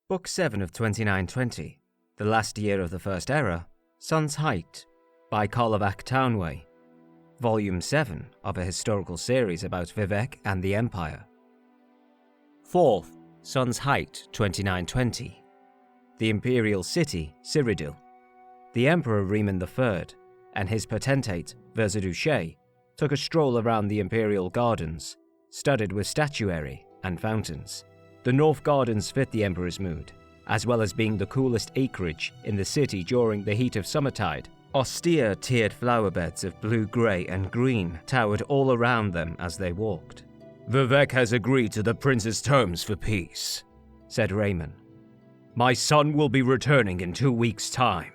Book 7 of 2920, The Last Year of the First Era, Sun's Height, by Karlovac Townway, Volume 7 of a historical series about Vivec and the Empire. 4th, Sun's Height, 2920, The Imperial City, Cyrodiil. The Emperor Riemann III and his potentate, Verzeduche, took a stroll around the Imperial Gardens, studded with statuary and fountains. The North Gardens fit the Emperor's mood, as well as being the coolest acreage in the city during the heat of summertide. Austere tiered flower beds of blue, grey and green towered all around them as they walked. "Vivec has agreed to the prince's terms for peace," said Raymond. "My son will be returning in 2 weeks' time."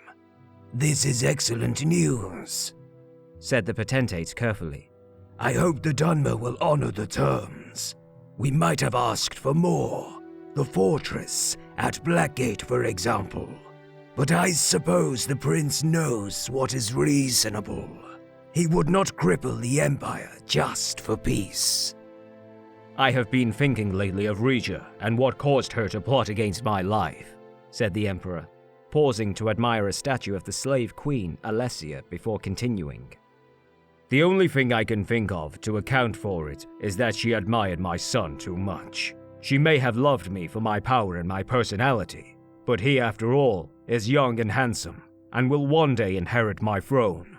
"This is excellent news," said the potentate carefully. "I hope the Dunmer will honor the terms. We might have asked for more, the fortress at Blackgate, for example. But I suppose the prince knows what is reasonable. He would not cripple the Empire just for peace." "I have been thinking lately of Regia and what caused her to plot against my life," said the Emperor, pausing to admire a statue of the slave queen, Alessia, before continuing. "The only thing I can think of to account for it is that she admired my son too much. She may have loved me for my power and my personality, but he, after all, is young and handsome, and will one day inherit my throne.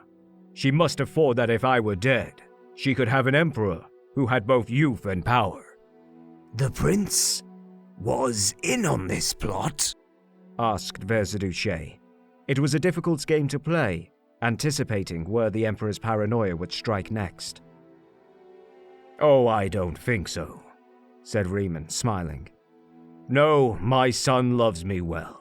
She must have thought that if I were dead, she could have an emperor who had both youth and power." "The prince was in on this plot?" asked Verzeduche. It was a difficult game to play, anticipating where the Emperor's paranoia would strike next. "Oh, I don't think so," said Riemann, smiling. "No, my son loves me well."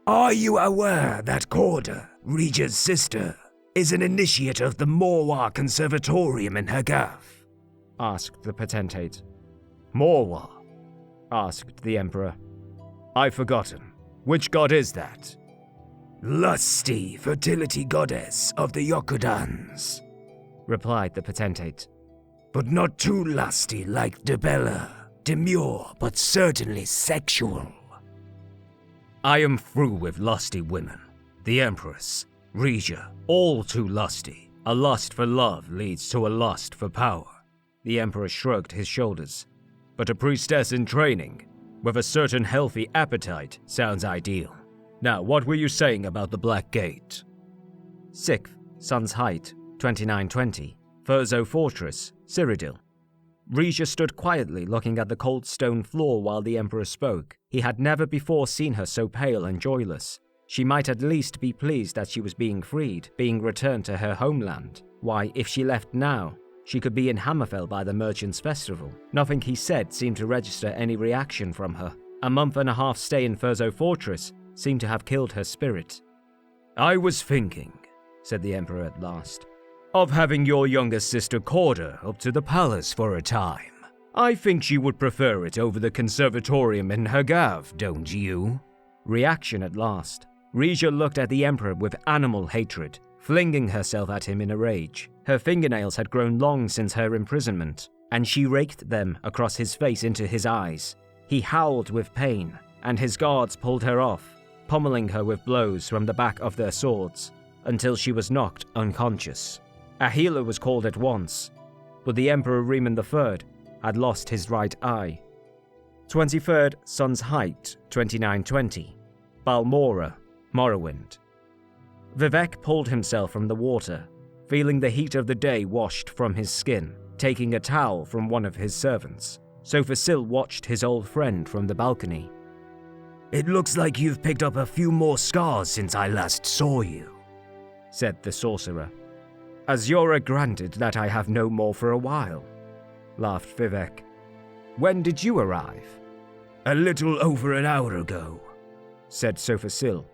"Are you aware that Corda, Regia's sister, is an initiate of the Morrowind Conservatorium in Hagath?" asked the potentate. "Morrowind?" asked the Emperor. "I've forgotten. Which god is that?" "Lusty fertility goddess of the Yokudans," replied the potentate. "But not too lusty like Debella. Demure, but certainly sexual." "I am through with lusty women. The Empress, Regia, all too lusty. A lust for love leads to a lust for power." The Emperor shrugged his shoulders. "But a priestess in training, with a certain healthy appetite, sounds ideal. Now, what were you saying about the Black Gate?" 6th, Sun's Height, 2920, Thurzo Fortress, Cyrodiil. Regia stood quietly looking at the cold stone floor while the Emperor spoke. He had never before seen her so pale and joyless. She might at least be pleased that she was being freed, being returned to her homeland. Why, if she left now, she could be in Hammerfell by the Merchants' Festival. Nothing he said seemed to register any reaction from her. A month and a half stay in Thurzo Fortress seemed to have killed her spirit. "I was thinking," said the Emperor at last, "of having your younger sister Corda up to the palace for a time. I think she would prefer it over the conservatorium in Hagath, don't you?" Reaction at last. Regia looked at the Emperor with animal hatred, flinging herself at him in a rage. Her fingernails had grown long since her imprisonment, and she raked them across his face into his eyes. He howled with pain, and his guards pulled her off, pummeling her with blows from the back of their swords, until she was knocked unconscious. A healer was called at once, but the Emperor Riemann III had lost his right eye. 23rd, Sun's Height, 2920, Balmora, Morrowind. Vivec pulled himself from the water, feeling the heat of the day washed from his skin, taking a towel from one of his servants. Sotha Sil watched his old friend from the balcony. "It looks like you've picked up a few more scars since I last saw you," said the sorcerer. "Azura granted that I have no more for a while," laughed Vivec. "When did you arrive?" "A little over an hour ago," said Sotha Sil,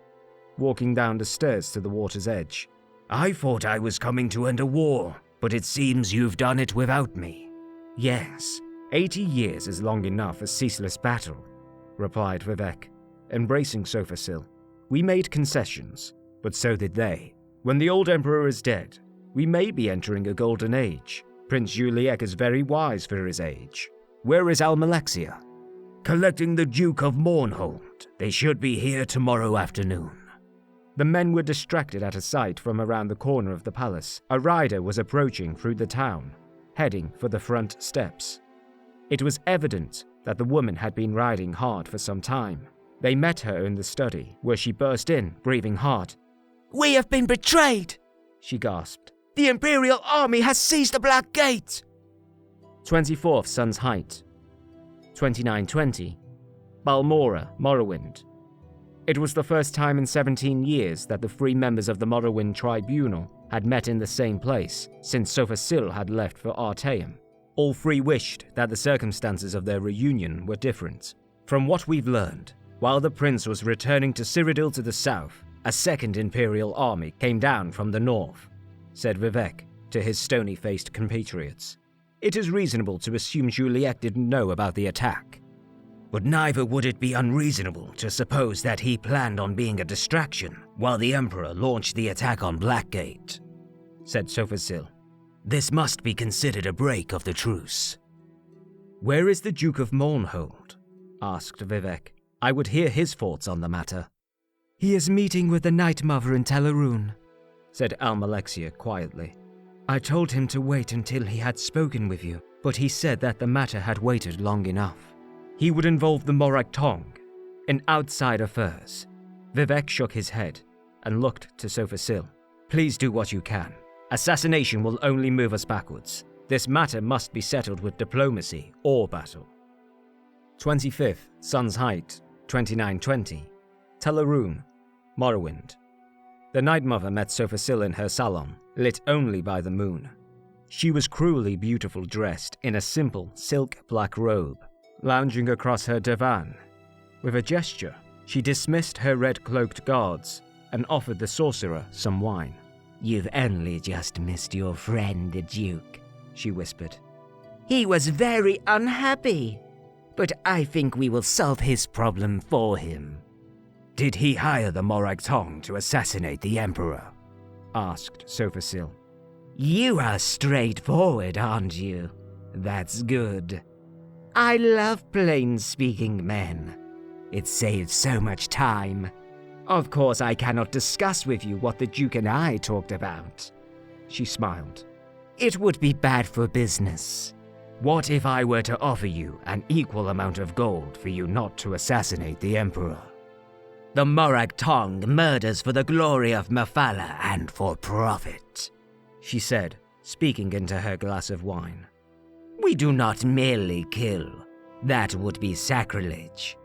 walking down the stairs to the water's edge. "I thought I was coming to end a war, but it seems you've done it without me." "Yes, 80 years is long enough for ceaseless battle," replied Vivec, embracing Sotha Sil. "We made concessions, but so did they. When the old Emperor is dead, we may be entering a golden age. Prince Juliek is very wise for his age. Where is Almalexia?" "Collecting the Duke of Mournhold They should be here tomorrow afternoon. The men were distracted at a sight from around the corner of the palace. A rider was approaching through the town, heading for the front steps. It was evident that the woman had been riding hard for some time. They met her in the study, where she burst in, breathing hard. "We have been betrayed!" she gasped. "The Imperial army has seized the Black Gate!" 24th Sun's Height, 2920, Balmora, Morrowind. It was the first time in 17 years that the 3 members of the Morrowind Tribunal had met in the same place since Sotha Sil had left for Artaeum. All 3 wished that the circumstances of their reunion were different. From what we've learned, while the prince was returning to Cyrodiil to the south, a second Imperial army came down from the north, said Vivec to his stony-faced compatriots. It is reasonable to assume Juliet didn't know about the attack. But neither would it be unreasonable to suppose that he planned on being a distraction while the Emperor launched the attack on Blackgate, said Sotha Sil. This must be considered a break of the truce. Where is the Duke of Mournhold? Asked Vivec. I would hear his thoughts on the matter. He is meeting with the Night Mother in Tel Aruhn, said Alexey quietly. I told him to wait until he had spoken with you, but he said that the matter had waited long enough. He would involve the Morag Tong in outside affairs. Vivec shook his head and looked to Sotha Sil. Please do what you can. Assassination will only move us backwards. This matter must be settled with diplomacy or battle. 25th Sun's Height, 2920, Tel Aruhn, Morrowind. The Night Mother met Sotha Sil in her salon, lit only by the moon. She was cruelly beautiful, dressed in a simple silk black robe, lounging across her divan. With a gesture, she dismissed her red-cloaked guards and offered the sorcerer some wine. You've only just missed your friend, the Duke, she whispered. He was very unhappy, but I think we will solve his problem for him. Did he hire the Morag Tong to assassinate the Emperor? Asked Sotha Sil. You are straightforward, aren't you? That's good. I love plain-speaking men. It saves so much time. Of course, I cannot discuss with you what the Duke and I talked about. She smiled. It would be bad for business. What if I were to offer you an equal amount of gold for you not to assassinate the Emperor? The Morag Tong murders for the glory of Mafala and for profit, she said, speaking into her glass of wine. We do not merely kill. That would be sacrilege.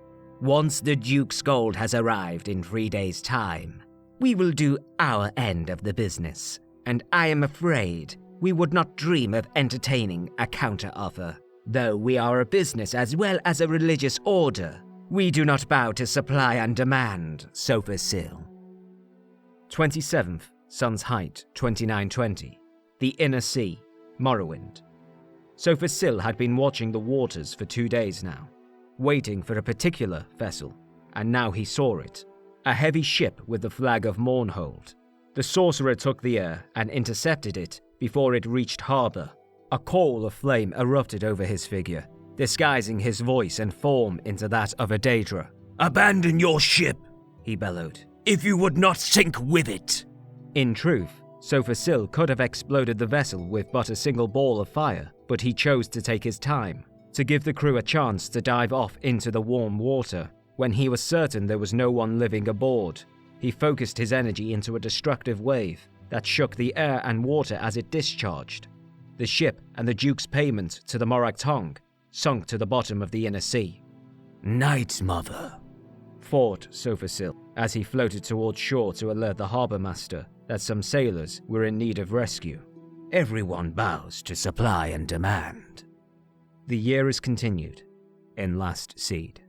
Once the Duke's gold has arrived in 3 days' time, we will do our end of the business, and I am afraid we would not dream of entertaining a counter-offer. Though we are a business as well as a religious order, we do not bow to supply and demand, Sotha Sil. 27th Sun's Height, 2920, the Inner Sea, Morrowind. Sotha Sil had been watching the waters for 2 days now, waiting for a particular vessel, and now he saw it, a heavy ship with the flag of Mournhold. The sorcerer took the air and intercepted it before it reached harbor. A coal of flame erupted over his figure, disguising his voice and form into that of a Daedra. Abandon your ship, he bellowed, if you would not sink with it. In truth, Sotha Sil could have exploded the vessel with but a single ball of fire, but he chose to take his time, to give the crew a chance to dive off into the warm water. When he was certain there was no one living aboard, he focused his energy into a destructive wave that shook the air and water as it discharged. The ship and the Duke's payment to the Morag Tong sunk to the bottom of the Inner Sea. Night Mother, thought Sotha Sil as he floated towards shore to alert the harbormaster that some sailors were in need of rescue. Everyone bows to supply and demand. The year is continued in Last Seed.